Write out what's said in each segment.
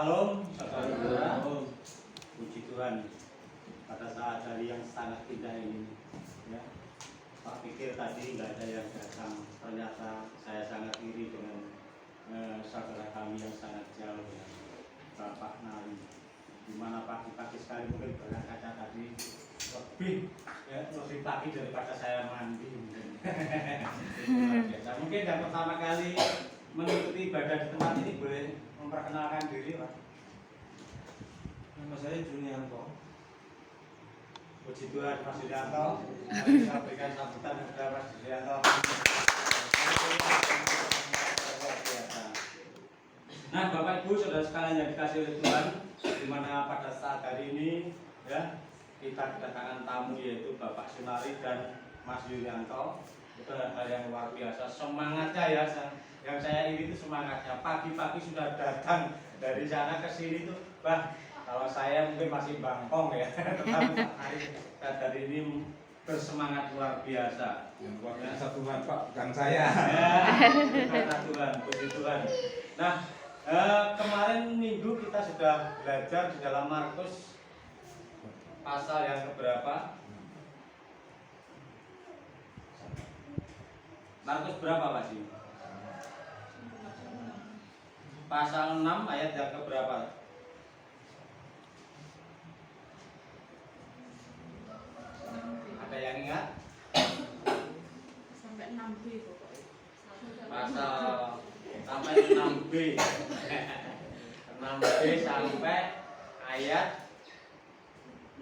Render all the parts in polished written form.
Salam, saudara. Puji Tuhan pada saat hari yang sangat indah ini. Ya, Pak pikir tadi nggak ada yang datang. Ternyata saya sangat iri dengan saudara kami yang sangat jauh, ya. Bapak Nali. Dimana pagi-pagi sekali mungkin berangkatnya tadi lebih pagi daripada saya mandi. Mungkin yang pertama kali mengikuti ibadah di tempat ini boleh memperkenalkan diri, Pak. Nama saya Junianto. Puji Tuhan, Mas Junianto. Mari kita berikan sambutan kepada Mas Junianto. Nah, Bapak Ibu, saudara sekalian yang dikasih oleh Tuhan, di mana pada saat hari ini, ya, kita kedatangan tamu yaitu Bapak Sunari dan Mas Junianto. Itu hal yang luar biasa. Semangatnya ya, yang saya iri itu semangatnya. Pagi-pagi sudah datang dari sana ke sini tuh, kalau saya mungkin masih bangkong ya, tetapi hari ini bersemangat luar biasa. Yang luar biasa Tuhan, Pak, bukan saya. Ya, karena Tuhan, puji Tuhan. Nah, kemarin minggu kita sudah belajar di dalam Markus pasal yang keberapa? Markus berapa, Pak Sih? Pasal 6 ayat yang keberapa? Ada yang ingat? Sampai 6B pokoknya. Pasal sampai 6B. 6B sampai ayat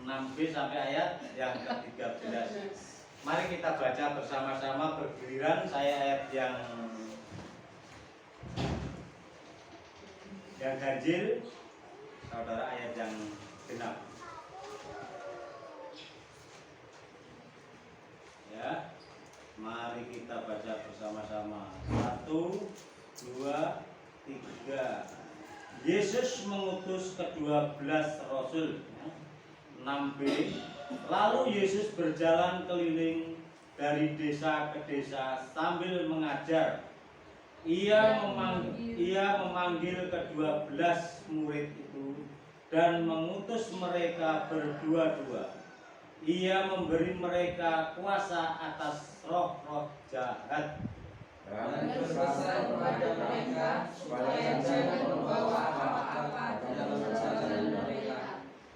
6B sampai ayat yang ke-13. Mari kita baca bersama-sama bergiliran. Saya ayat yang ganjil, saudara ayat yang genap. Ya, mari kita baca bersama-sama. 1, 2, 3. Yesus mengutus ke-12 Rasul. 6b. Lalu Yesus berjalan keliling dari desa ke desa sambil mengajar. Ia memanggil ke-12 murid itu dan mengutus mereka berdua-dua. Ia memberi mereka kuasa atas roh-roh jahat Dan berpesan kepada mereka supaya jangan membawa apa-apa dalam perjalanan mereka,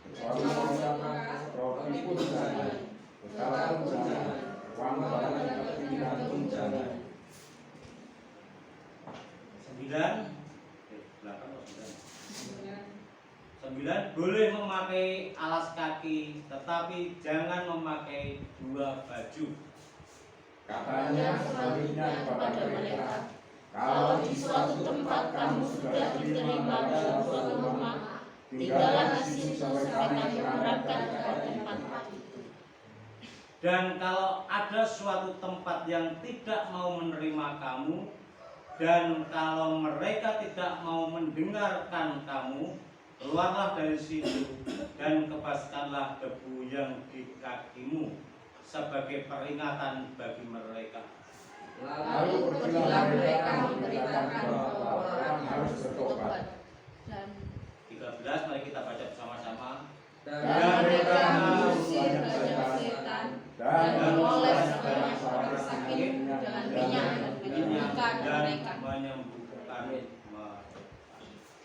kecuali menggunakan roti pun jangan, bekal pun jangan, uang barang kepingan pun jangan. 9 boleh memakai alas kaki, tetapi jangan memakai 2 baju. Katanya sebaliknya kepada mereka, kalau di suatu tempat kamu sudah diterima dalam suatu rumah, tinggallah di situ sampai kami berangkat ke tempat itu. Dan kalau ada suatu tempat yang tidak mau menerima kamu, dan kalau mereka tidak mau mendengarkan kamu, keluarlah dari situ dan kebaskanlah debu yang di kakimu sebagai peringatan bagi mereka. Lalu pergilah mereka memberitakan bahwa orang harus bertobat. Dan 13, mari kita baca bersama-sama. Dan mereka mengusir banyak setan dan memoles banyak orang sakit dengan minyak dan menyembuhkan mereka. Menyembuhkan mereka.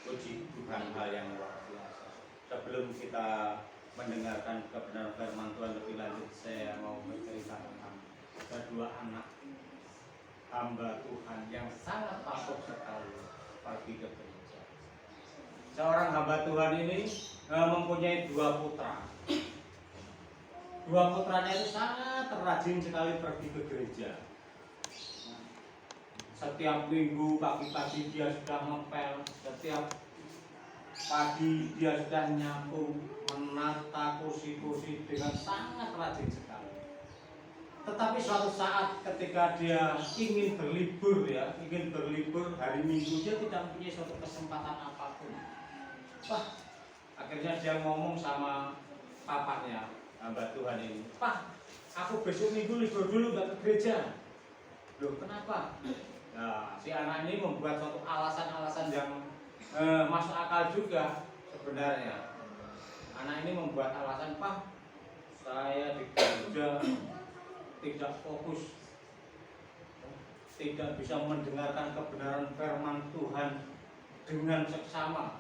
Puji Tuhan, hal yang luar biasa. Sebelum kita mendengarkan kebenaran firman Tuhan lebih lanjut, saya mau bercerita tentang kedua anak hamba Tuhan yang sangat patuh sekali pergi ke gereja. Seorang hamba Tuhan ini mempunyai 2 putra. 2 putranya itu sangat rajin sekali pergi ke gereja. Setiap minggu pagi-pagi dia sudah ngepel, setiap pagi dia sudah nyapu, menata kursi-kursi dengan sangat rajin sekali. Tetapi suatu saat ketika dia ingin berlibur hari Minggu, dia tidak mempunyai suatu kesempatan apapun. Akhirnya dia ngomong sama papanya, hamba Tuhan ini, "Pak, aku besok Minggu libur dulu, nggak ke gereja." "Loh, kenapa?" Nah, si anak ini membuat suatu alasan-alasan yang masuk akal juga sebenarnya. Anak ini membuat alasan, Pak, saya di gereja tidak fokus, tidak bisa mendengarkan kebenaran firman Tuhan dengan seksama,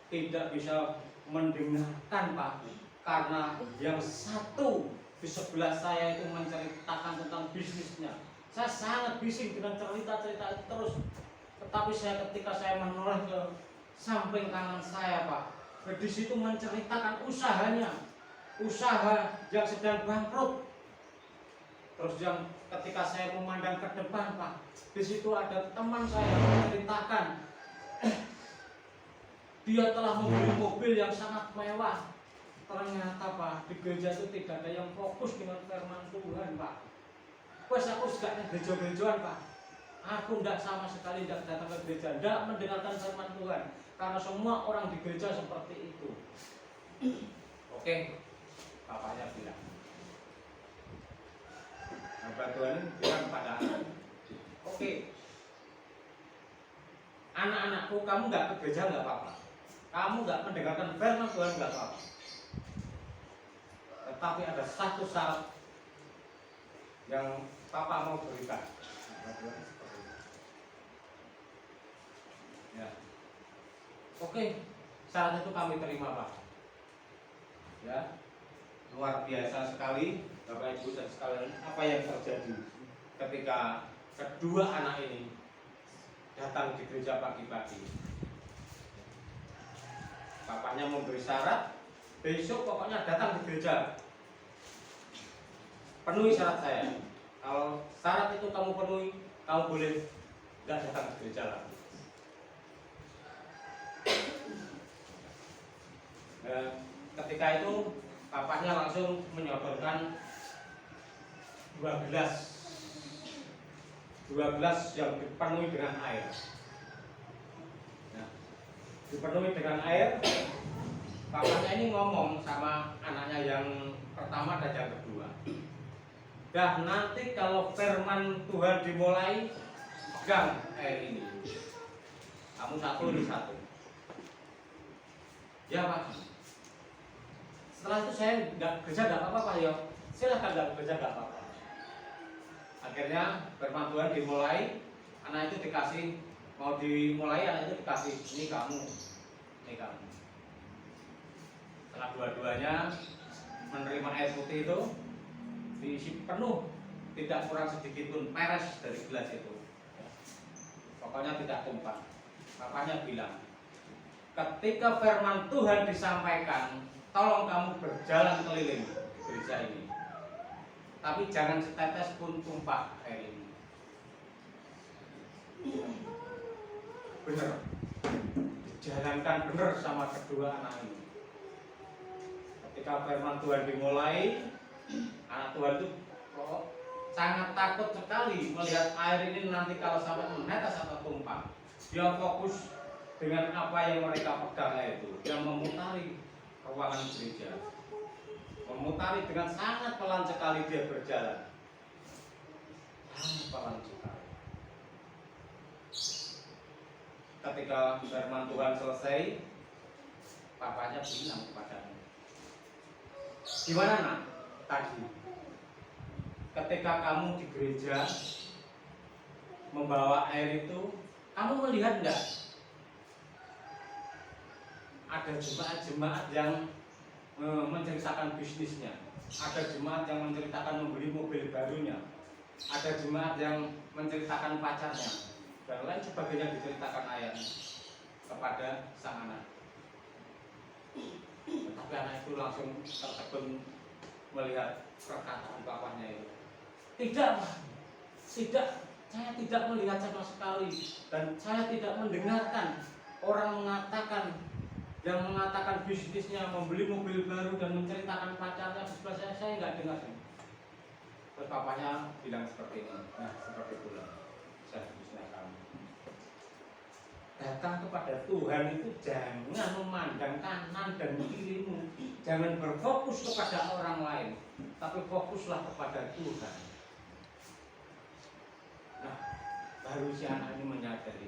tidak bisa mendengarkan, Pak, karena yang satu di sebelah saya itu menceritakan tentang bisnisnya. Saya sangat bising dengan cerita-cerita itu terus. Tetapi ketika saya menoleh ke samping kanan saya, Pak, di situ menceritakan usahanya, usaha yang sedang bangkrut. Terus yang ketika saya memandang ke depan, Pak, di situ ada teman saya menceritakan dia telah membeli mobil yang sangat mewah. Ternyata, Pak, di gereja itu tidak ada yang fokus dengan firman Tuhan, Pak. Wes aku juga gereja-gerejaan, Pak. Aku tidak sama sekali tidak datang ke gereja, tidak mendengarkan firman Tuhan, karena semua orang di gereja seperti itu. Oke, bapaknya bilang. Bapak Tuhan bilang pada anak, oke, anak-anakku, kamu nggak ke gereja nggak apa-apa, kamu nggak mendengarkan firman Tuhan nggak apa-apa. Tetapi ada satu syarat yang Papa mau berikan. Ya. Oke, syarat itu kami terima, Pak. Ya, luar biasa sekali, Bapak Ibu dan sekalian, apa yang terjadi ketika kedua anak ini datang di gereja pagi-pagi. Bapaknya memberi syarat, besok pokoknya datang di gereja. Penuhi syarat saya. Kalau syarat itu kamu penuhi, kamu boleh nggak datang ke gereja lagi. Ketika itu bapaknya langsung menyodorkan 2 gelas yang dipenuhi dengan air. Nah, dipenuhi dengan air. Bapaknya ini ngomong sama anaknya yang pertama dan yang kedua. Dah nanti kalau firman Tuhan dimulai, pegang air ini. Kamu satu, ini satu. Ya, Pak. Setelah itu saya nggak kerja nggak apa-apa, Pak, ya. Silahkan nggak kerja nggak apa-apa. Akhirnya firman Tuhan dimulai, anak itu dikasih, mau dimulai anak itu dikasih, ini kamu, ini kamu. Setelah dua-duanya menerima air putih itu, diisi penuh, tidak kurang sedikit pun peres dari gelas itu. Pokoknya tidak tumpah. Bapaknya bilang, ketika firman Tuhan disampaikan, tolong kamu berjalan keliling gereja ini, tapi jangan setetes pun tumpah air ini. Benar, dijalankan benar sama kedua anak ini. Ketika firman Tuhan dimulai, anak Tuhan itu sangat takut sekali melihat air ini nanti kalau sampai menetes atau tumpah. Dia fokus dengan apa yang mereka pegang itu. Dia memutari ruangan gereja, memutari dengan sangat pelan sekali dia berjalan, sangat pelan sekali. Ketika firman Tuhan selesai, papanya bilang kepadanya, gimana, Nak? Tadi ketika kamu di gereja membawa air itu, kamu melihat enggak ada jemaat-jemaat yang menceritakan bisnisnya, ada jemaat yang menceritakan membeli mobil barunya, ada jemaat yang menceritakan pacarnya, dan lain sebagainya diceritakan ayahnya kepada sang anak. Tapi anak itu langsung tertegun melihat perkataan bapaknya itu. Tidak, Pak. Tidak, saya tidak melihat sama sekali, dan saya tidak mendengarkan orang yang mengatakan bisnisnya, membeli mobil baru dan menceritakan pacarnya di sebelah saya nggak dengar. Terus bapaknya bilang seperti ini, nah seperti itulah servisnya kamu. Datang kepada Tuhan itu jangan memandang kanan dan kirimu, jangan berfokus kepada orang lain, tapi fokuslah kepada Tuhan. Nah, baru si anak ini menyadari,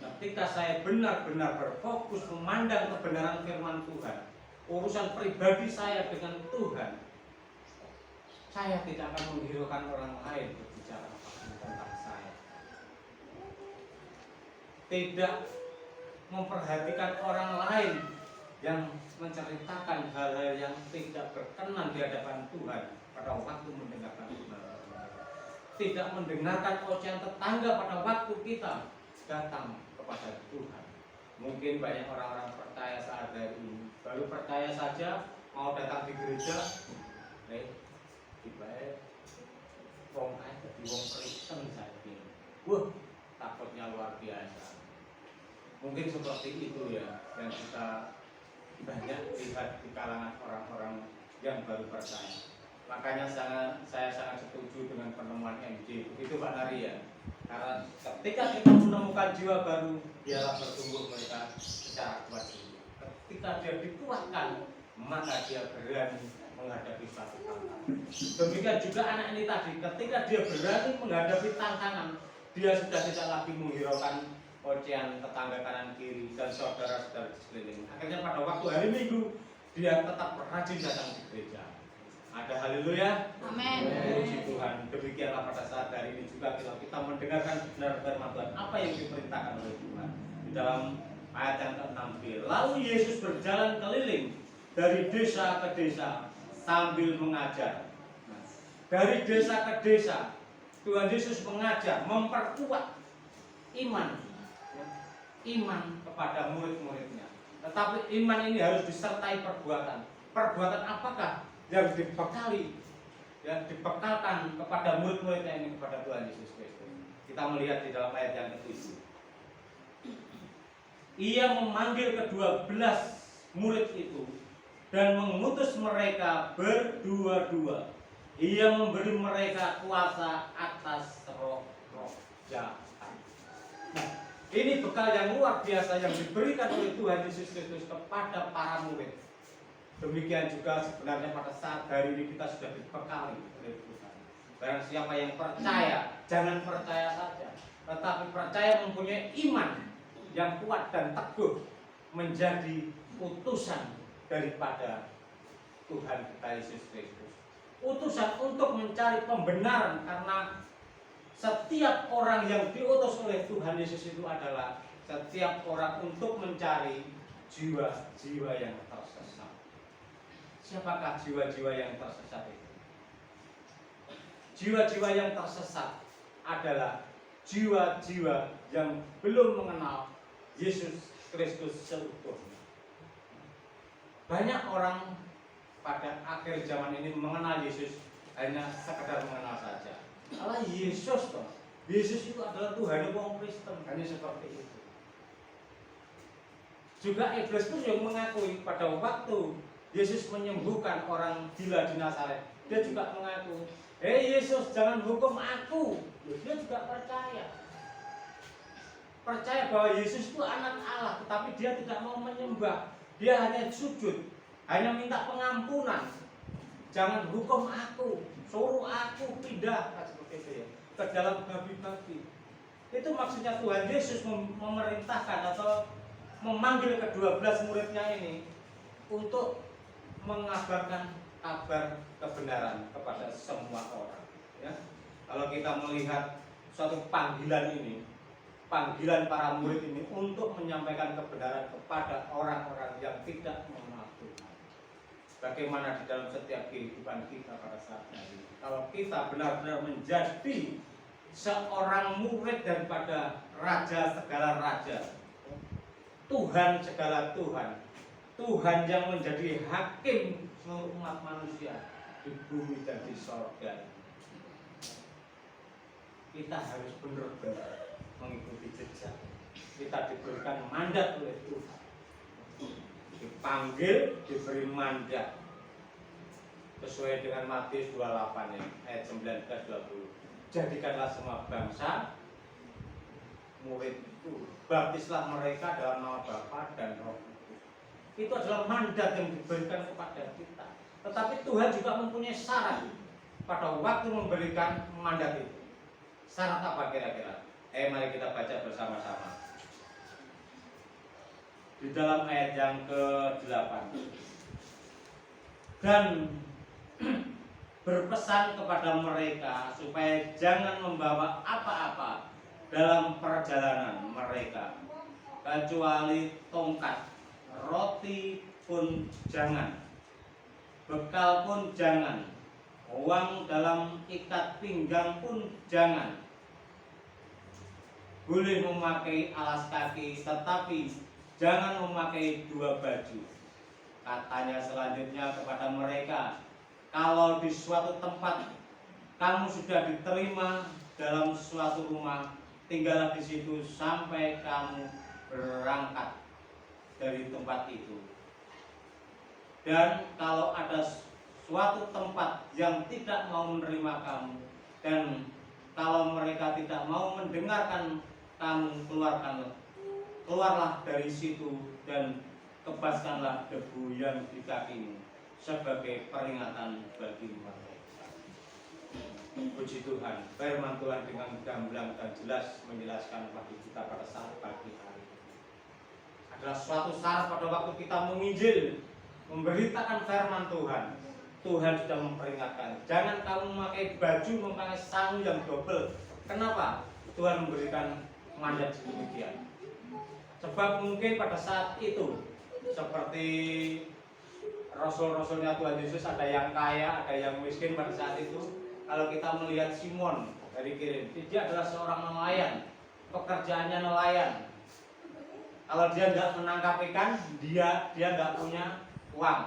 Ketika saya benar-benar berfokus memandang kebenaran firman Tuhan, urusan pribadi saya dengan Tuhan, saya tidak akan menghiraukan orang lain berbicara apapun tentang saya. Tidak memperhatikan orang lain yang menceritakan hal-hal yang tidak berkenan di hadapan Tuhan pada waktu mendengarkan firman. Tidak mendengarkan ocehan tetangga pada waktu kita datang kepada Tuhan. Mungkin banyak orang-orang percaya saat hari ini baru percaya saja mau datang di gereja, tiba-tiba wong ae dadi wong Kristen saiki. Wah, takutnya luar biasa. Mungkin seperti itu ya yang kita banyak lihat di kalangan orang-orang yang baru percaya. Makanya saya sangat setuju dengan penemuan MJ. Begitu Pak Nari ya. Karena ketika kita menemukan jiwa baru, dialah bertumbuh mereka secara kuat. Ketika dia dikuatkan, maka dia berani menghadapi suatu tantangan. Demikian juga anak ini tadi, ketika dia berani menghadapi tantangan, dia sudah tidak lagi menghiraukan ocehan tetangga kanan kiri dan saudara-saudara di sekeliling. Akhirnya pada waktu hari Minggu, dia tetap rajin datang di gereja. Ada haleluya. Amin. Puji Tuhan. Demikianlah pada saat hari ini juga kita mendengarkan benar firman Tuhan apa yang diperintahkan oleh Tuhan di dalam ayat yang ke-6b. Lalu Yesus berjalan keliling dari desa ke desa sambil mengajar. Nah, dari desa ke desa Tuhan Yesus mengajar, memperkuat iman kepada murid-muridnya. Tetapi iman ini harus disertai perbuatan. Perbuatan apakah yang dibekalkan kepada murid-muridnya ini kepada Tuhan Yesus Kristus? Kita melihat di dalam ayat yang ke-7. Ia memanggil ke-12 murid itu dan mengutus mereka berdua-dua. Ia memberi mereka kuasa atas roh-roh jahat. Nah, ini bekal yang luar biasa yang diberikan oleh Tuhan Yesus Kristus kepada para murid. Demikian juga sebenarnya pada saat hari ini kita sudah dibekali oleh Tuhan. Barang siapa yang percaya, jangan percaya saja, tetapi percaya mempunyai iman yang kuat dan teguh menjadi utusan daripada Tuhan kita Yesus Kristus. Utusan untuk mencari pembenaran, karena setiap orang yang diutus oleh Tuhan Yesus itu adalah setiap orang untuk mencari jiwa-jiwa yang tersesat. Siapakah jiwa-jiwa yang tersesat itu? Jiwa-jiwa yang tersesat adalah jiwa-jiwa yang belum mengenal Yesus Kristus seutuhnya. Banyak orang pada akhir zaman ini mengenal Yesus hanya sekedar mengenal saja. Allah Yesus toh. Yesus itu adalah Tuhan yang Kristen, hanya seperti itu. Juga iblis pun yang mengakui pada waktu Yesus menyembuhkan orang gila di Nazaret, dia juga mengaku, Yesus jangan hukum aku. Dia juga percaya bahwa Yesus itu anak Allah, tetapi dia tidak mau menyembah. Dia hanya sujud, hanya minta pengampunan. Jangan hukum aku, suruh aku pindah seperti itu ya, ke dalam babi-babi. Itu maksudnya Tuhan Yesus memerintahkan atau memanggil ke-12 muridnya ini untuk mengabarkan kabar kebenaran kepada semua orang. Ya. Kalau kita melihat suatu panggilan ini, panggilan para murid ini untuk menyampaikan kebenaran kepada orang-orang yang tidak mengenal Tuhan. Bagaimana di dalam setiap kehidupan kita pada saat ini? Kalau kita benar-benar menjadi seorang murid daripada Raja segala raja, Tuhan segala Tuhan, Tuhan yang menjadi hakim seluruh umat manusia di bumi dan di sorga. Kita harus benar-benar mengikuti jejak. Kita diberikan mandat oleh Tuhan, dipanggil, diberi mandat sesuai dengan Matius 28 ya, ayat 19-20. Jadikanlah semua bangsa murid itu, baptislah mereka dalam nama Bapa dan Roh Kudus. Itu adalah mandat yang diberikan kepada kita. Tetapi Tuhan juga mempunyai syarat pada waktu memberikan mandat itu. Syarat apa kira-kira? Mari kita baca bersama-sama. di dalam ayat yang ke-8. Dan berpesan kepada mereka supaya jangan membawa apa-apa dalam perjalanan mereka kecuali tongkat, roti pun jangan, bekal pun jangan, uang dalam ikat pinggang pun jangan. Boleh memakai alas kaki tetapi jangan memakai 2 baju. Katanya selanjutnya kepada mereka, kalau di suatu tempat kamu sudah diterima dalam suatu rumah, tinggallah di situ sampai kamu berangkat dari tempat itu. Dan kalau ada suatu tempat yang tidak mau menerima kamu, dan kalau mereka tidak mau mendengarkan kamu, keluarlah dari situ dan kebaskanlah debu yang di kakimu sebagai peringatan bagi mereka. Puji Tuhan, firman Tuhan dengan gamblang dan jelas menjelaskan bagi kita pada saat pagi hari ini. Adalah suatu saat pada waktu kita menginjil, memberitakan firman Tuhan. Tuhan sudah memperingatkan, jangan kamu memakai baju, memakai sangu yang double. Kenapa? Tuhan memberikan mandat demikian. Sebab mungkin pada saat itu seperti rasul-rasulnya Tuhan Yesus, ada yang kaya, ada yang miskin pada saat itu. Kalau kita melihat Simon dari Kirene, dia adalah seorang nelayan, pekerjaannya nelayan. Kalau dia nggak menangkap ikan, dia nggak punya uang.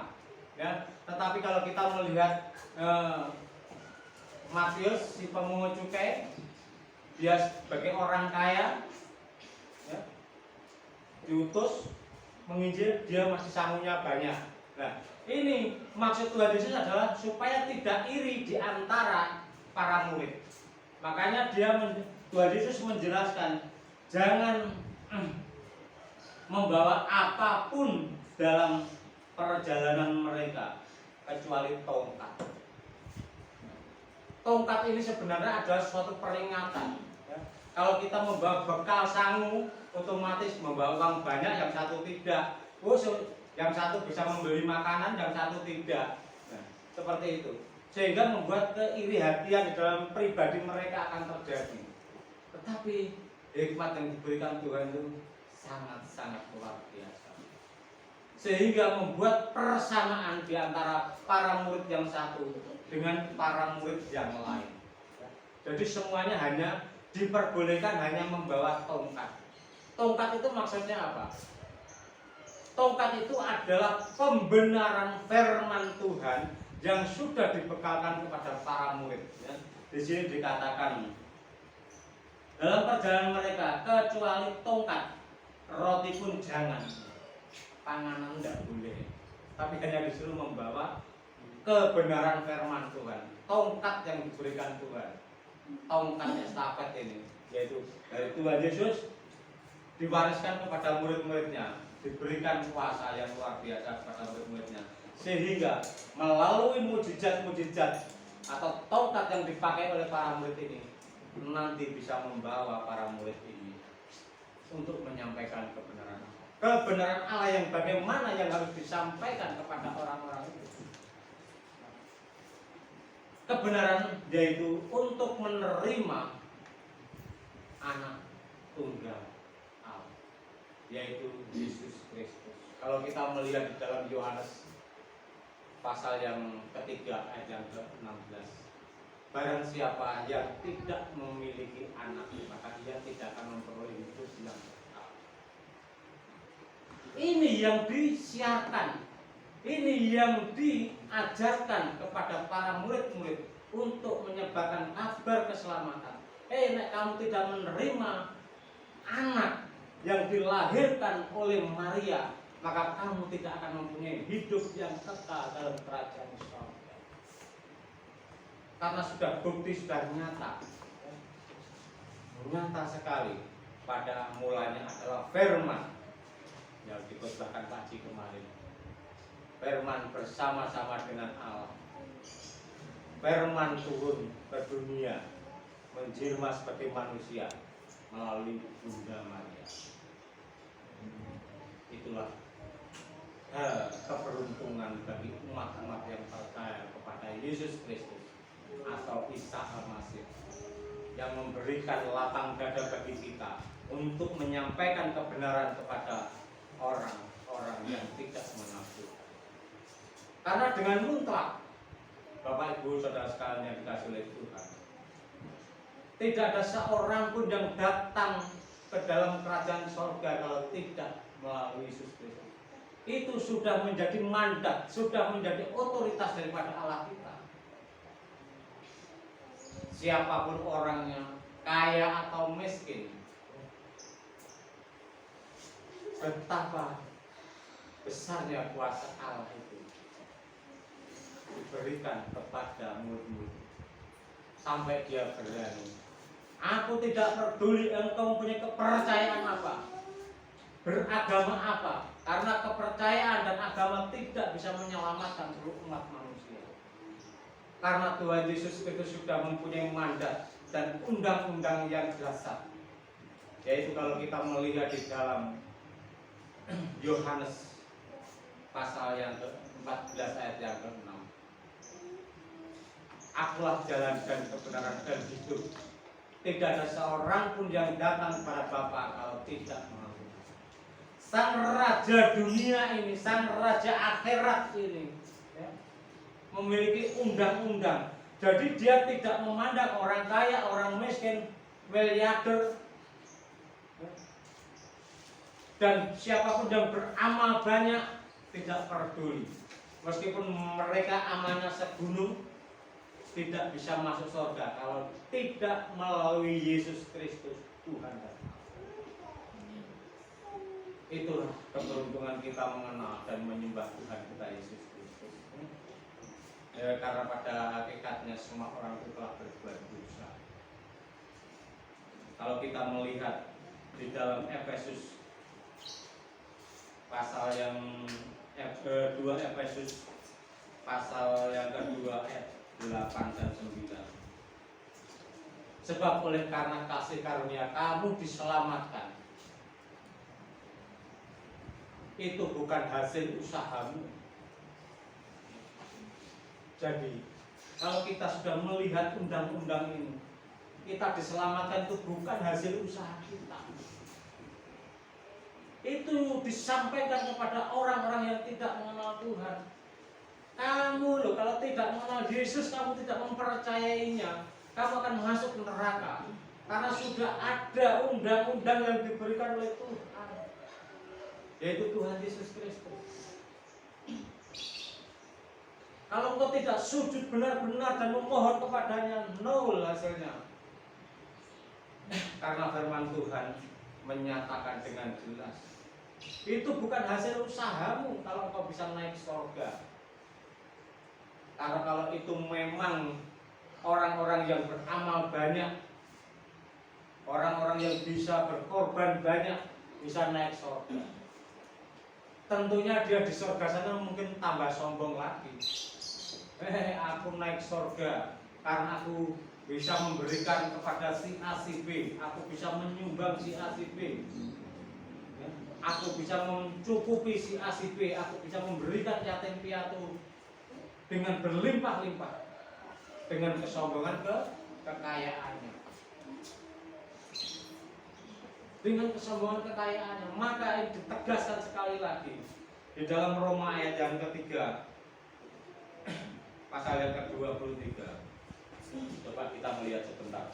Ya, tetapi kalau kita melihat Matius, si pemungut cukai, dia sebagai orang kaya, ya, diutus menginjil, dia masih sangunya banyak. Nah, ini maksud Tuhan Yesus adalah supaya tidak iri di antara para murid. Makanya Tuhan Yesus menjelaskan, jangan membawa apapun dalam perjalanan mereka kecuali tongkat. Tongkat ini sebenarnya adalah suatu peringatan. Ya. Kalau kita membawa bekal sangu, otomatis membawa uang banyak, yang satu tidak. Yang satu bisa membeli makanan, yang satu tidak. Nah, seperti itu. Sehingga membuat keiri-hatian di dalam pribadi mereka akan terjadi. Tetapi hikmat yang diberikan Tuhan itu sangat-sangat luar biasa. Sehingga membuat persamaan di antara para murid yang satu dengan para murid yang lain. Jadi semuanya hanya diperbolehkan hanya membawa tongkat. Tongkat itu maksudnya apa? Tongkat itu adalah pembenaran firman Tuhan yang sudah dibekalkan kepada para murid. Ya. Di sini dikatakan dalam perjalanan mereka kecuali tongkat, roti pun jangan, panganan tidak boleh, tapi hanya disuruh membawa kebenaran firman Tuhan. Tongkat yang diberikan Tuhan, tongkat estafet ini, yaitu dari Tuhan Yesus diwariskan kepada murid-muridnya, diberikan kuasa yang luar biasa kepada murid-muridnya, sehingga melalui mujizat-mujizat atau tongkat yang dipakai oleh para murid ini nanti bisa membawa para murid ini untuk menyampaikan kebenaran Allah yang bagaimana yang harus disampaikan kepada orang-orang itu. Kebenaran yaitu untuk menerima anak tunggal Allah, yaitu Yesus Kristus. Kalau kita melihat di dalam Yohanes pasal yang ketiga ayat yang ke-16, barang siapa yang tidak memiliki anak, maka dia tidak akan memperoleh hidup yang kekal. Ini yang disiarkan, ini yang diajarkan kepada para murid-murid untuk menyebarkan kabar keselamatan. Nek kamu tidak menerima anak yang dilahirkan oleh Maria, maka kamu tidak akan mempunyai hidup yang kekal dalam kerajaan surga. Karena sudah bukti, sudah nyata sekali. Pada mulanya adalah firman yang dikotbahkan Pak Haji kemarin. Firman bersama-sama dengan Allah. Firman turun ke dunia, menjelma sebagai manusia melalui Bunda Maria. Itulah keberuntungan bagi umat-umat yang percaya kepada Yesus Kristus atau Isa Al-Masih, yang memberikan lapang dada bagi kita untuk menyampaikan kebenaran kepada orang-orang yang tidak mengenal Tuhan. Karena dengan mutlak, Bapak Ibu Saudara sekalian yang dikasihi oleh Tuhan, tidak ada seorang pun yang datang ke dalam kerajaan surga kalau tidak melalui Yesus Kristus. Itu sudah menjadi mandat, sudah menjadi otoritas daripada Allah kita. Siapapun orangnya, kaya atau miskin, betapa besarnya kuasa Allah itu diberikan kepada murid-murid sampai dia berani. Aku tidak peduli engkau punya kepercayaan apa, beragama apa, karena kepercayaan dan agama tidak bisa menyelamatkan seluruh umat manusia. Karena Tuhan Yesus Kristus sudah mempunyai mandat dan undang-undang yang dasar. Yaitu kalau kita melihat di dalam Yohanes pasal yang ke-14 ayat yang ke-6. Akulah jalan dan kebenaran dan hidup. Tidak ada seorang pun yang datang kepada Bapa kalau tidak melalui. Sang Raja dunia ini, Sang Raja akhirat ini, ya, memiliki undang-undang. Jadi dia tidak memandang orang kaya, orang miskin, miliarder, dan siapapun yang beramal banyak tidak peduli. Meskipun mereka amalnya segunung, tidak bisa masuk surga kalau tidak melalui Yesus Kristus Tuhan. Itulah keberuntungan kita mengenal dan menyembah Tuhan kita Yesus Kristus. Karena pada hakikatnya semua orang itu telah berbuat dosa. Kalau kita melihat di dalam Efesus pasal yang 2 Efesus pasal yang kedua ayat 8 dan 9. Sebab oleh karena kasih karunia kamu diselamatkan. Itu bukan hasil usahamu. Jadi kalau kita sudah melihat undang-undang ini, kita diselamatkan itu bukan hasil usaha kita. Itu disampaikan kepada orang-orang yang tidak mengenal Tuhan. Kamu loh, kalau tidak mengenal Yesus, kamu tidak mempercayainya, kamu akan masuk ke neraka. Karena sudah ada undang-undang yang diberikan oleh Tuhan, yaitu Tuhan Yesus Kristus. Kalau engkau tidak sujud benar-benar dan memohon kepadanya, nol hasilnya. Karena firman Tuhan menyatakan dengan jelas, itu bukan hasil usahamu kalau engkau bisa naik surga. Karena kalau itu memang orang-orang yang beramal banyak, orang-orang yang bisa berkorban banyak, bisa naik surga. Tentunya dia di surga sana mungkin tambah sombong lagi. Aku naik surga karena aku bisa memberikan kepada si A si B, aku bisa menyumbang si A si B, aku bisa mencukupi si A si B, aku bisa memberikan yatim piatu dengan berlimpah-limpah, dengan kesombongan kekayaannya. Dengan kesombongan kekayaannya, maka ini ditegaskan sekali lagi di dalam Roma ayat yang ketiga, pasal yang ke-23. Coba kita melihat sebentar.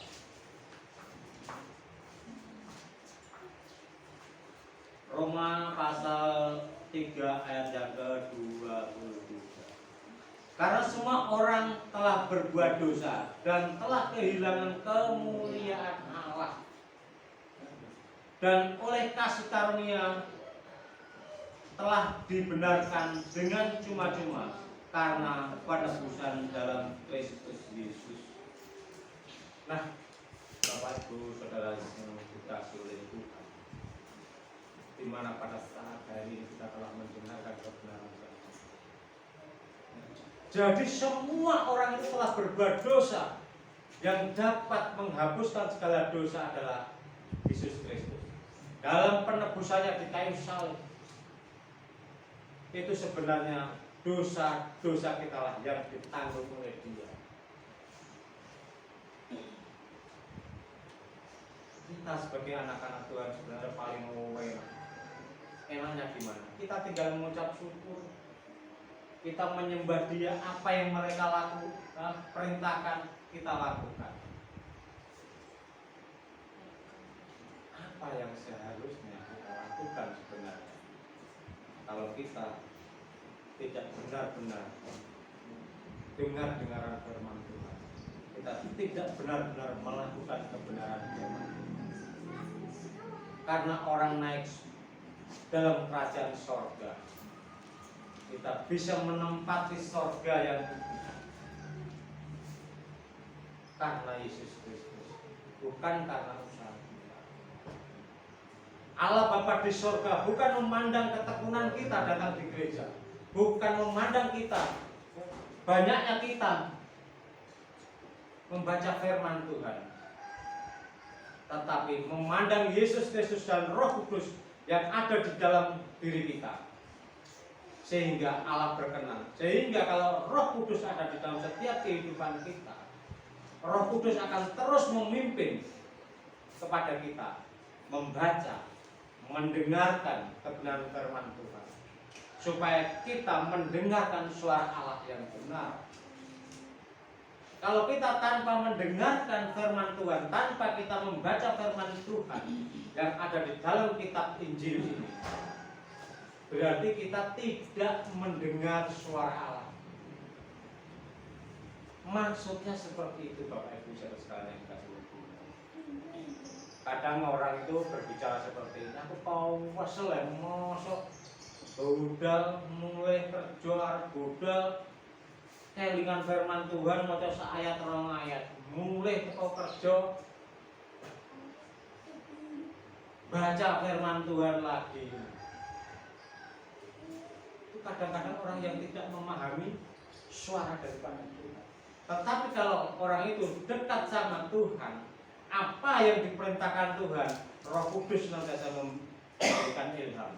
Roma pasal 3 ayat yang ke-23. Karena semua orang telah berbuat dosa dan telah kehilangan kemuliaan Allah, dan oleh kasih karunia telah dibenarkan dengan cuma-cuma karena penebusan dalam Kristus Yesus. Nah, Bapak Ibu Saudara yang dikasihi oleh Tuhan, di mana pada saat hari ini kita telah mendengarkan kebenaran. Jadi semua orang itu telah berbuat dosa. Yang dapat menghapuskan segala dosa adalah Yesus Kristus. Dalam penebusannya di kayu salib, itu sebenarnya dosa-dosa kita lah yang ditanggung oleh Dia. Kita sebagai anak-anak Tuhan sebenarnya paling enak. Enaknya gimana? Kita tinggal mengucap syukur. Kita menyembah Dia, apa yang mereka lakukan, perintahkan, kita lakukan. Apa yang seharusnya kita lakukan sebenarnya? Kalau kita tidak benar-benar dengar-dengaran firman Tuhan, kita tidak benar-benar melakukan kebenaran firman Tuhan. Karena orang naik dalam kerajaan sorga, kita bisa menempati sorga yang karena Yesus Kristus, bukan karena usaha kita. Allah Bapa di sorga bukan memandang ketekunan kita datang di gereja, bukan memandang kita banyaknya kita membaca firman Tuhan, tetapi memandang Yesus Kristus dan Roh Kudus yang ada di dalam diri kita, sehingga Allah berkenan. Sehingga kalau Roh Kudus ada di dalam setiap kehidupan kita, Roh Kudus akan terus memimpin kepada kita membaca, mendengarkan kebenaran firman Tuhan, supaya kita mendengarkan suara Allah yang benar. Kalau kita tanpa mendengarkan firman Tuhan, tanpa kita membaca firman Tuhan yang ada di dalam kitab Injil ini, berarti kita tidak mendengar suara Allah. Maksudnya seperti itu, Bapak Ibu saudara sekalian yang kasih. Kadang orang itu berbicara seperti ini, aku mau kesel ya, mosok budal mulai kerja budal kelingan firman Tuhan maca seayat rong ayat, mulai teko kerja baca firman Tuhan lagi. Itu kadang-kadang orang yang tidak memahami suara daripada Tuhan. Tetapi kalau orang itu dekat sama Tuhan, apa yang diperintahkan Tuhan, Roh Kudus senantiasa memberikan ilham,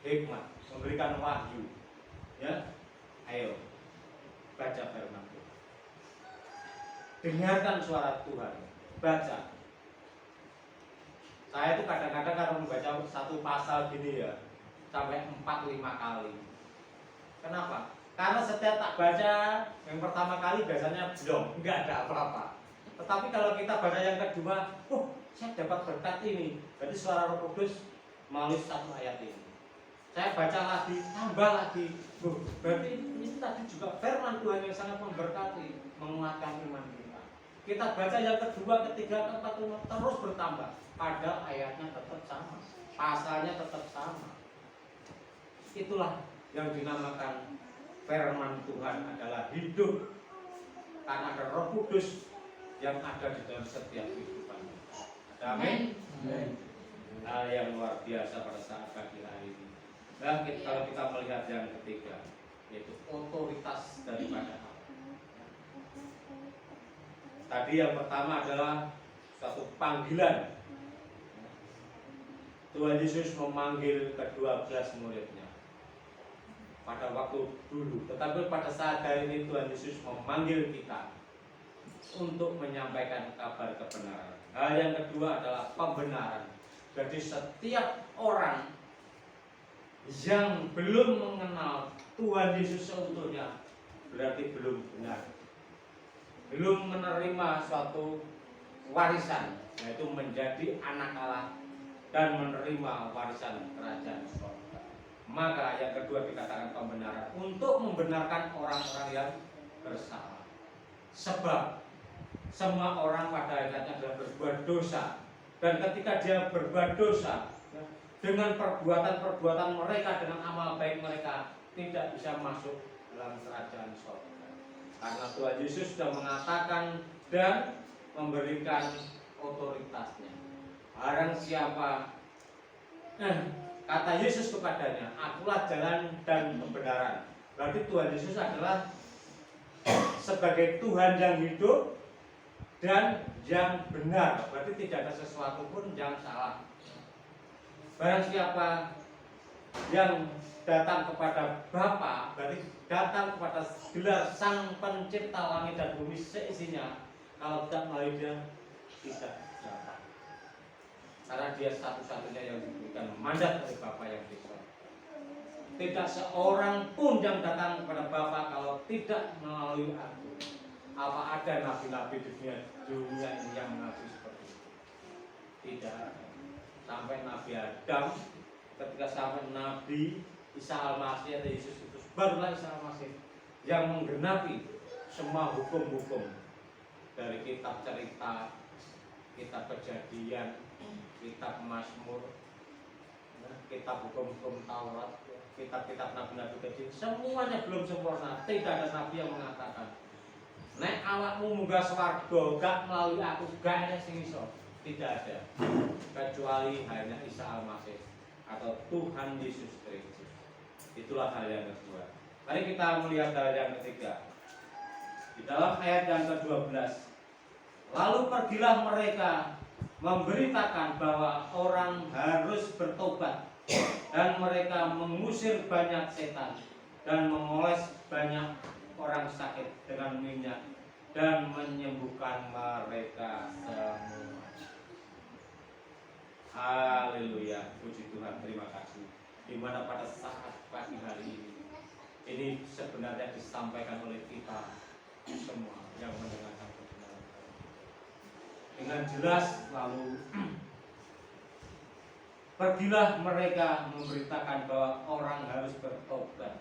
hikmat, memberikan wahyu. Ya, ayo baca firman Tuhan. Dengarkan suara Tuhan, baca. Saya itu kadang-kadang kalau membaca satu pasal gini ya, sampai 4-5 kali. Kenapa? Karena setiap tak baca yang pertama kali biasanya belum, enggak ada apa-apa. Tetapi kalau kita baca yang kedua, saya dapat berkat ini. Berarti suara Roh Kudus melalui satu ayat ini. Saya baca lagi, tambah lagi. Berarti ini tadi juga firman Tuhan yang sangat memberkati, menguatkan iman kita. Kita baca yang kedua, ketiga, keempat, kelima, terus bertambah. Padahal ayatnya tetap sama, pasalnya tetap sama. Itulah yang dinamakan firman Tuhan adalah hidup, karena ada Roh Kudus yang ada di dalam setiap kehidupan. Amin. Hal yang luar biasa pada saat pagi hari ini. Dan kalau kita melihat yang ketiga, yaitu otoritas daripada Allah. Tadi yang pertama adalah suatu panggilan. Tuhan Yesus memanggil ke-12 muridnya pada waktu dulu, tetapi pada saat hari ini Tuhan Yesus memanggil kita untuk menyampaikan kabar kebenaran. Hal yang kedua adalah pembenaran. Jadi setiap orang yang belum mengenal Tuhan Yesus seutuhnya berarti belum benar, belum menerima suatu warisan, yaitu menjadi anak Allah dan menerima warisan kerajaan surga. Maka yang kedua dikatakan pembenaran, untuk membenarkan orang-orang yang bersalah. Sebab semua orang pada akhirnya adalah berbuat dosa, dan ketika dia berbuat dosa dengan perbuatan-perbuatan mereka, dengan amal baik mereka, tidak bisa masuk dalam kerajaan surga. Karena Tuhan Yesus sudah mengatakan dan memberikan otoritasnya. Barang siapa kata Yesus kepadanya, akulah jalan dan kebenaran. Berarti Tuhan Yesus adalah sebagai Tuhan yang hidup dan yang benar. Berarti tidak ada sesuatu pun yang salah. Barang siapa yang datang kepada Bapa, berarti datang kepada gelar Sang Pencipta langit dan bumi seisinya. Kalau tidak melalui Dia, tidak dapat. Karena Dia satu-satunya yang diberikan mandat oleh Bapa yang di sorga. Tidak seorang pun yang datang kepada Bapa kalau tidak melalui Aku. Apa ada nabi-nabi di dunia ini yang mengaku seperti itu? Tidak. Sampai Nabi Adam, ketika sampai Nabi Isa Al-Masih atau Yesus Kristus, barulah Isa Al-Masih yang menggenapi semua hukum-hukum dari kitab cerita, kitab Kejadian, kitab Mazmur, kitab hukum-hukum Taurat, kitab-kitab nabi-nabi kecil, semuanya belum sempurna. Tidak ada nabi yang mengatakan, nek awakmu munggah swarga gak melalui aku, gak ada sing iso. Tidak ada, kecuali hanya Isa Al-Masih atau Tuhan Yesus Kristus. Itulah hal yang kedua. Mari kita melihat hal yang ketiga. Di dalam ayat yang ke-12, lalu pergilah mereka memberitakan bahwa orang harus bertobat, dan mereka mengusir banyak setan dan memoles banyak orang sakit dengan minyak dan menyembuhkan mereka semua. Haleluya, puji Tuhan, terima kasih. Dimana pada saat pagi hari ini sebenarnya disampaikan oleh kita semua yang mendengarkan kebenaran dengan jelas. Lalu pergilah mereka memberitakan bahwa orang harus bertobat.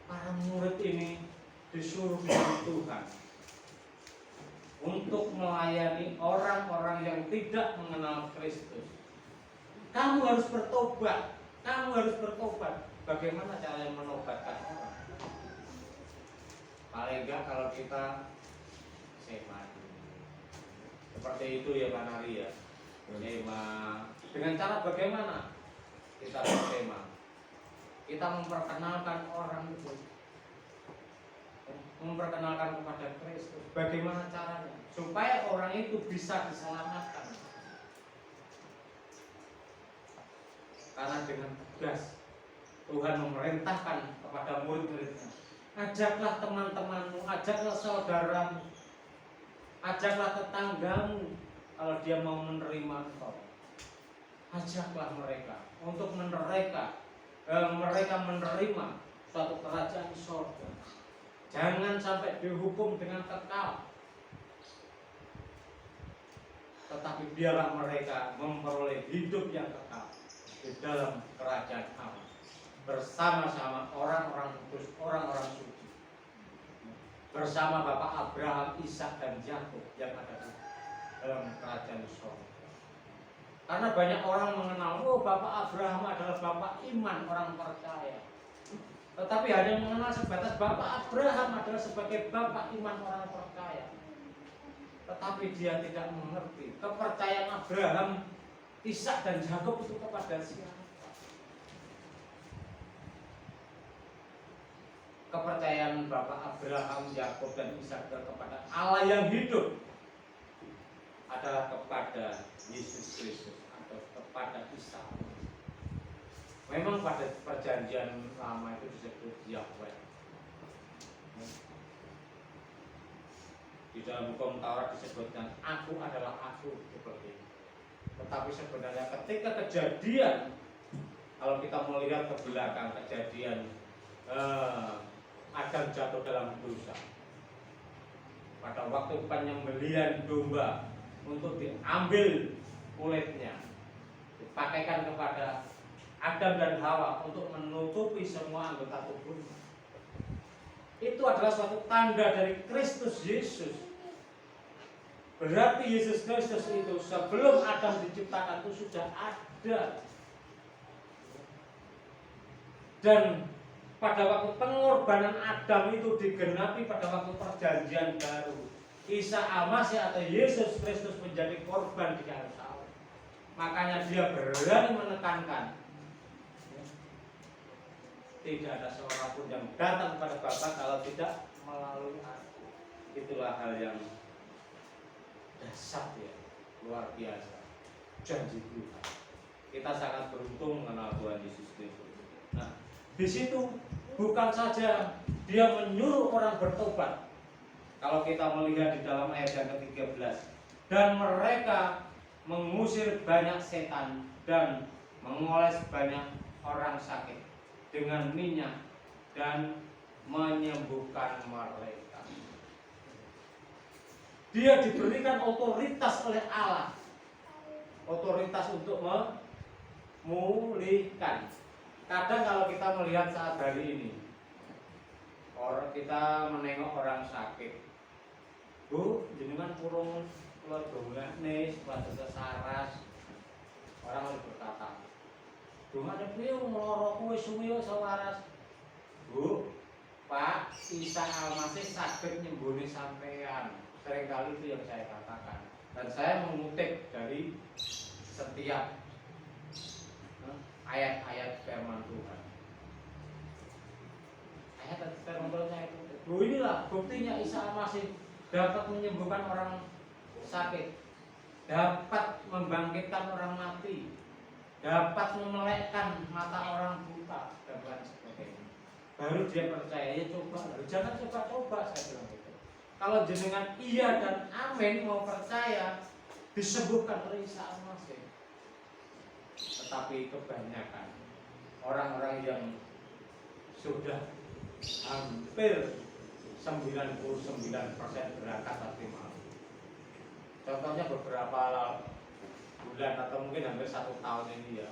Para murid ini disuruh oleh Tuhan untuk melayani orang-orang yang tidak mengenal Kristus. Kamu harus bertobat, kamu harus bertobat. Bagaimana caranya menobatkan orang? Paling enggak kalau kita sema, seperti itu ya Pak Nari ya. Sema. Dengan cara bagaimana kita bersema? Kita memperkenalkan orang itu, memperkenalkan kepada Kristus. Bagaimana caranya? Supaya orang itu bisa diselamatkan. Karena dengan tegas Tuhan memerintahkan kepada murid-muridnya, ajaklah teman-temanmu, ajaklah saudaramu, ajaklah tetanggamu. Kalau dia mau menerima engkau, ajaklah mereka untuk mereka menerima suatu kerajaan surga. Jangan sampai dihukum dengan kekal, tetapi biarlah mereka memperoleh hidup yang kekal di dalam kerajaan Allah bersama-sama orang-orang kudus, orang-orang suci, bersama Bapak Abraham, Ishak dan Yakub yang ada di dalam kerajaan surga. Karena banyak orang mengenal, oh Bapak Abraham adalah Bapak iman, orang percaya. Tetapi hanya mengenal sebatas Bapak Abraham adalah sebagai Bapak iman, orang percaya. Tetapi dia tidak mengerti kepercayaan Abraham, Ishak dan Yakub itu kepada siapa. Kepercayaan Bapak Abraham, Yakub dan Ishak kepada Allah yang hidup adalah kepada Yesus Kristus atau kepada Isa. Memang pada perjanjian lama itu disebut Yahweh. Di dalam hukum Taurat disebutkan aku adalah aku, seperti itu. Tetapi sebenarnya ketika kejadian, kalau kita melihat ke belakang kejadian Adam jatuh dalam dosa, pada waktu penyembelihan domba untuk diambil kulitnya, dipakaikan kepada Adam dan Hawa untuk menutupi semua anggota tubuhnya. Itu adalah suatu tanda dari Kristus Yesus. Berarti Yesus Kristus itu sebelum Adam diciptakan itu sudah ada. Dan pada waktu pengorbanan Adam itu digenapi pada waktu perjanjian baru. Isa Al-Masih atau Yesus Kristus menjadi korban di kayu salib. Makanya dia berani menekankan, tidak ada seorang pun yang datang kepada Bapa kalau tidak melalui aku. Itulah hal yang dasar ya, luar biasa. Janji Tuhan. Kita sangat beruntung mengenal Tuhan Yesus Kristus. Nah, di situ bukan saja dia menyuruh orang bertobat. Kalau kita melihat di dalam ayat yang ke-13, dan mereka mengusir banyak setan dan mengoles banyak orang sakit dengan minyak dan menyembuhkan mereka. Dia diberikan otoritas oleh Allah, otoritas untuk memulihkan. Kadang kalau kita melihat saat hari ini, orang kita menengok orang sakit, Bu, jenengan kurung keluar dongane sebatas saras. Orang harus berkata, dongane piye meloro kowe suwi kok sawaras. Bu, Pak, Isa Almasih saged nyembuhni sampean. Seringkali itu yang saya katakan. Dan saya mengutip dari setiap ayat-ayat firman Tuhan. Ayat firman Tuhan saya kutip. Bu, inilah buktinya Isa Almasih dapat menyembuhkan orang sakit, dapat membangkitkan orang mati, dapat memelekkan mata orang buta, dan lain sebagainya. Baru dia percaya, ya coba, jangan coba-coba, saya bilang gitu. Kalau jenengan iya dan amin mau percaya, disembuhkan oleh Isa Almasih. Tetapi kebanyakan orang-orang yang sudah hampir 99% berangkat tapi malu. Contohnya beberapa bulan atau mungkin hampir 1 tahun ini ya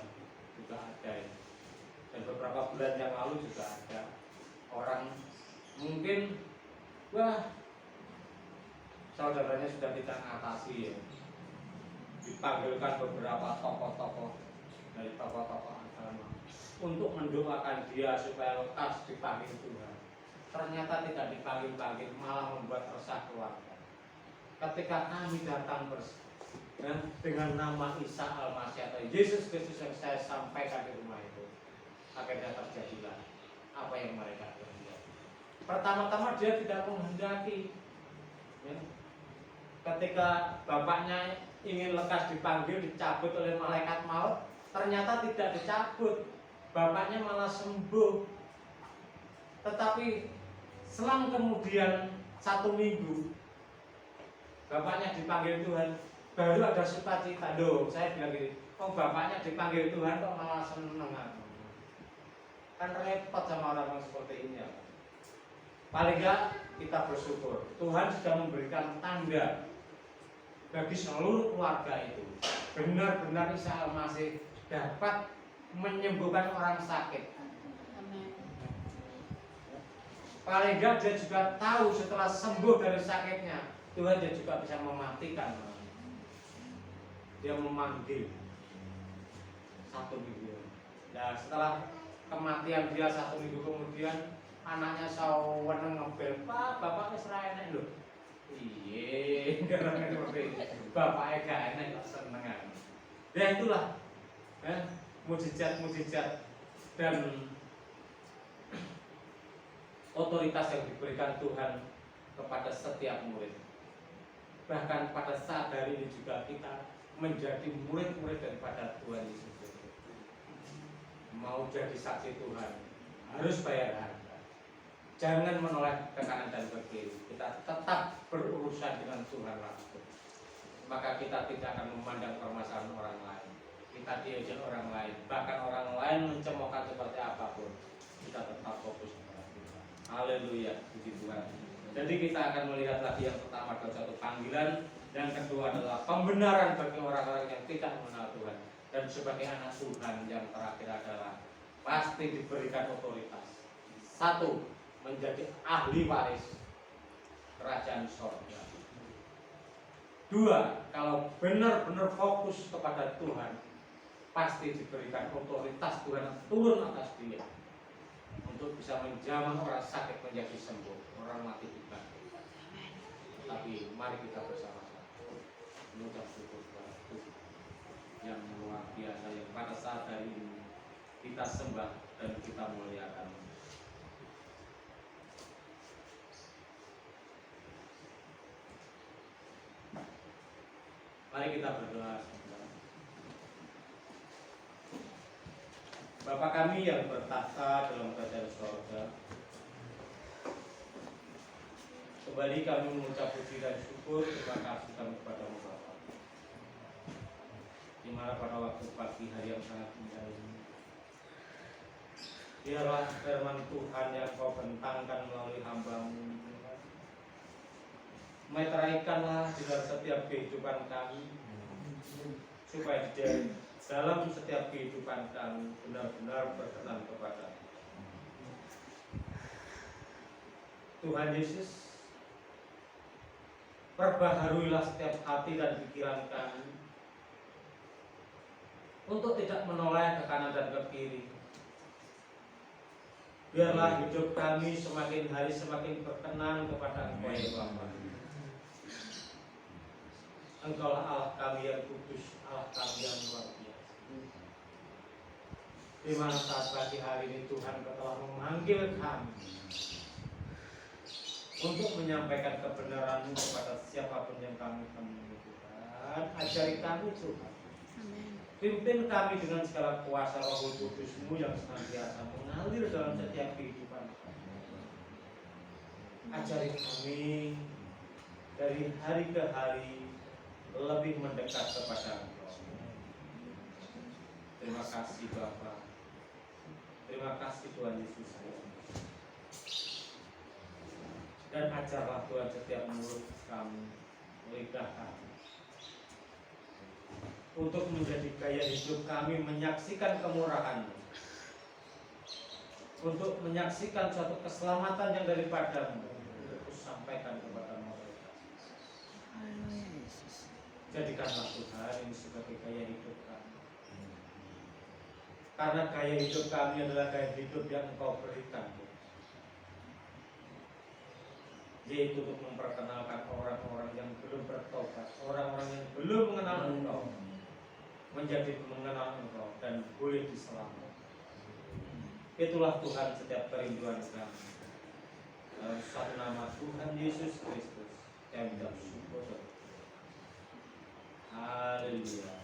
juga ada ya. Dan beberapa bulan yang lalu juga ada orang mungkin wah saudaranya sudah kita atasi ya, dipanggilkan beberapa tokoh-tokoh dari tokoh-tokoh agama untuk mendoakan dia supaya lekas dipanggil Tuhan. Ternyata tidak dipanggil-panggil, malah membuat resah keluarga. Ketika kami datang dengan nama Isa Almasih atau Yesus Kristus yang saya sampaikan di rumah itu, akhirnya terjadilah apa yang mereka kehendaki. Pertama-tama dia tidak menghendaki. Ya. Ketika bapaknya ingin lekas dipanggil, dicabut oleh malaikat maut, ternyata tidak dicabut, bapaknya malah sembuh. Tetapi selang kemudian 1 minggu, bapaknya dipanggil Tuhan, baru ada sukacita. Loh, saya bilang gini, kok bapaknya dipanggil Tuhan kok malah seneng? Kan repot sama orang seperti ini ya. Paling enggak kita bersyukur Tuhan sudah memberikan tanda bagi seluruh keluarga itu. Benar-benar Isa Almasih dapat menyembuhkan orang sakit. Paling enggak dia juga tahu setelah sembuh dari sakitnya, Tuhan dia juga bisa mematikan. Dia memanggil 1 minggu. Nah setelah kematian dia 1 minggu kemudian, anaknya saweneng ngebel, Pak, bapaknya serai enek lho. Iye, ngerti seperti bapaknya gak enek kok senengan. Ya itulah mujizat-mujizat dan otoritas yang diberikan Tuhan kepada setiap murid. Bahkan pada saat hari ini juga kita menjadi murid-murid daripada Tuhan Yesus Kristus. Mau jadi saksi Tuhan harus bayar harga. Jangan menoleh ke kanan dan ke kiri. Kita tetap berurusan dengan Tuhan langsung. Maka kita tidak akan memandang permasalahan orang lain. Kita diajak orang lain, bahkan orang lain mencemoohkan seperti apapun, kita tetap fokus kepada Tuhan. Haleluya, puji Tuhan. Jadi kita akan melihat lagi yang pertama adalah satu panggilan, yang kedua adalah pembenaran bagi orang-orang yang tidak mengenal Tuhan, dan sebagai anak Tuhan yang terakhir adalah pasti diberikan otoritas. 1, menjadi ahli waris kerajaan sorga. 2, kalau benar-benar fokus kepada Tuhan, pasti diberikan otoritas Tuhan turun atas dia untuk bisa menjamah orang sakit menjadi sembuh, orang mati dibangkitkan. Tapi mari kita bersama-sama mengucap syukur kepada Tuhan yang luar biasa, yang pada saat hari ini kita sembah dan kita muliakan. Mari kita berdoa. Bapa kami yang bertahta dalam kerajaan sorga, kembali kami mengucap puji dan syukur, terima kasih kami kepadamu Bapa. Di mana pada waktu pagi hari yang sangat indah ini, biarlah firman Tuhan yang kau bentangkan melalui hamba-Mu, meteraikanlah di dalam setiap kehidupan kami, supaya di dalam setiap kehidupan kami benar-benar berkenan kepada Tuhan Yesus. Perbaharuilah setiap hati dan pikiran kami untuk tidak menoleh ke kanan dan ke kiri. Biarlah hidup kami semakin hari semakin berkenan kepada Engkau ya Bapa. Engkaulah Allah kami yang kudus, Allah kami yang luar biasa. Di mana saat pagi hari ini Tuhan telah memanggil kami untuk menyampaikan kebenaran-Mu kepada siapapun yang kami temui Tuhan. Ajari kami Tuhan. Pimpin kami dengan segala kuasa Roh Kudus-Mu yang senantiasa mengalir dalam setiap kehidupan kami. Ajari kami dari hari ke hari lebih mendekat kepada Engkau. Terima kasih Bapa. Terima kasih Tuhan Yesus. Dan ajarlah Tuhan setiap mulut kami, lidah kami, untuk menjadi gaya hidup kami menyaksikan kemurahan-Mu, untuk menyaksikan suatu keselamatan yang daripada-Mu, untuk sampaikan kepada mereka. Jadikanlah Tuhan ini sebagai gaya hidup kami, karena gaya hidup kami adalah gaya hidup yang Engkau berikan, yaitu untuk memperkenalkan orang-orang yang belum bertobat, orang-orang yang belum mengenal Engkau, menjadi mengenal Engkau dan boleh diselamatkan. Itulah Tuhan setiap kerinduan kami. Dalam satu nama Tuhan Yesus Kristus, kami bersyukur. Haleluya.